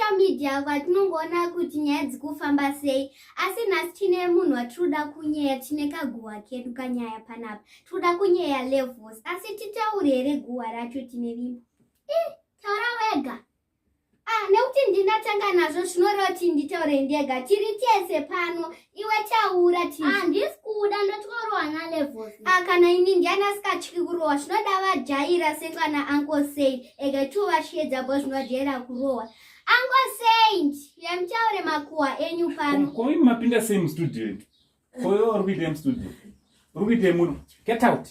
social media kwatinongona kuti nyaya dzikufamba sei, asi nhasi tine munhu watinoda kunyeya, tine kaguhwa kedu kanyaya panapa. Tinoda kunyeya levels, asi titaure here guhwa racho tine vimbo. Taura wega. Nekuti ndinatanga nazvo zvinoreva kuti nditaure ndega. Tiri tese pano, iwe taura tiri. Handisi kuda ndotorohwa nalevels. Kana ini ndianasingatyi kurohwa, zvinoda vajaira sengana Uncle Saint. Ega tovashedza bo zvinojaira kurohwa. Uncle Saint, yamutaure makuhwa enyu pano. Ko imi mapinda same studio. Ko uri kuita studio. Uri kuita munhu. Get out.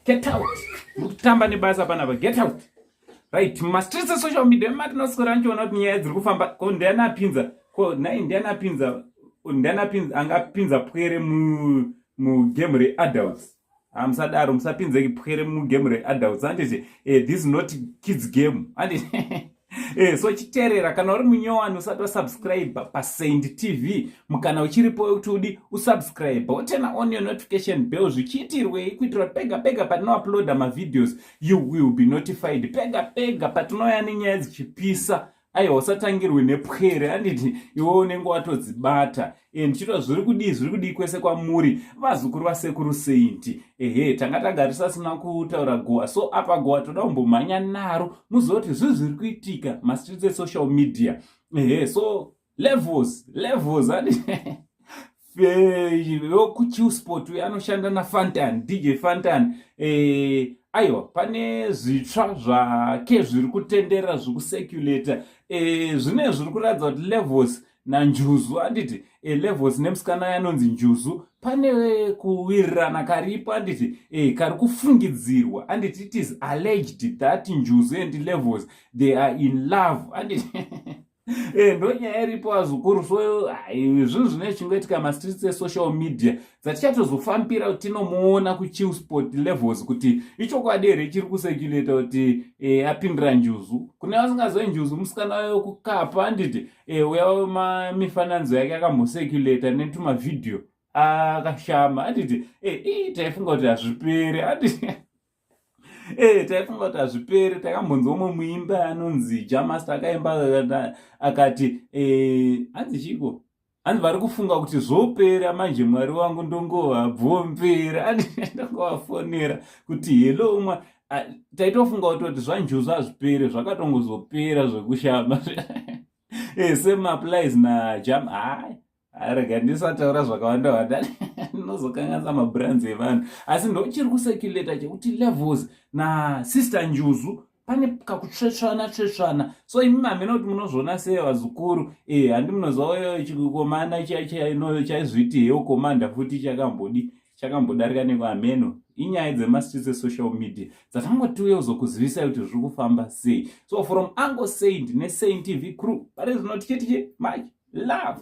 Get out. Mukutamba nebasa panapa. Get out. Right, mastreets social media matinosora nchiona kuti nyaya dziri kufamba ko ndianapinza ko nai ndianapinza angapinza pwere mu game readults. Amsadaro musapinze pwere mu game readults. Anditi this is not kids game. Anditi so chiterera kana uri munyowani usati wasubscribe paSaint TV mukana uchiripo kuti usubscribe utena on your notification bell zvichiitirwe kuitira pega patinouploada mavideos you will be notified pega patinoya nenyaya dzichipisa. Aiwa usatangirwe nepwere anditi iwe unenge watodzibata ndichitwa zviri kudii kwese kwamuri vazukuru vasekuru Saint. Tanga tagarisa sina kutaura goa, so apa goa toda kumbomhanya naro muzoti zviri kuitika mastreets esocial media. So levels anditi kuChillsport anoshanda naFantan, DJ Fantan. Aiwa pane zvitsva zvake zviri kutenderera zvikuseculata zvine zviri kuratidza kuti levels nanjuzu anditi levels nemusikana yanonzi njuzu pane kuwirirana karipo anditi kari kufungidzirwa anditi it is alleged that njuzu and levels they are in love anditi ndonyaya iripo azukuru. So zvinhu zvine chingoitika mastreets esocial media zatichatozofambira kuti tinomuona kuChillsport levels kuti ichokwadi here chiri kuseculata kuti apindira njuzu. Kune vasingazoi njuzu musikana wayo kukapa anditi uya mifananidzo yake akamboseculata netumavidhio akashama anditi taifunga kuti hazvipere anditi taifunga kuti hazvipere. Takambonzwa umwe muimba anonzi Jamaster akaimba akati hanzi chiko hanzi vari kufunga kuti zvopera manje mwari wangu ndongovabvompera ndongovafonera kuti hello umwe taitofunga kuti zvanjuzu hazvipere zvakatongozopera zvekushama. Same applies najam. Arega ndisataura zvakawanda ndinozokanganisa mabrands evanhu asi ndochiri kuseculata chekuti levels nasister njuzu pane kakutsvetsvana. So imi mamena kuti munozviona sei vazukuru? Handi munoziva chikomana chaizviti hewo komanda futi chakambodarika nekuameno. Inyaya dzemastreets esocial media dzatangotiuye kuzokuzivisa kuti zviri kufamba sei. So from Uncle Saint neSaint TV crew pari zvinotichetiche much love.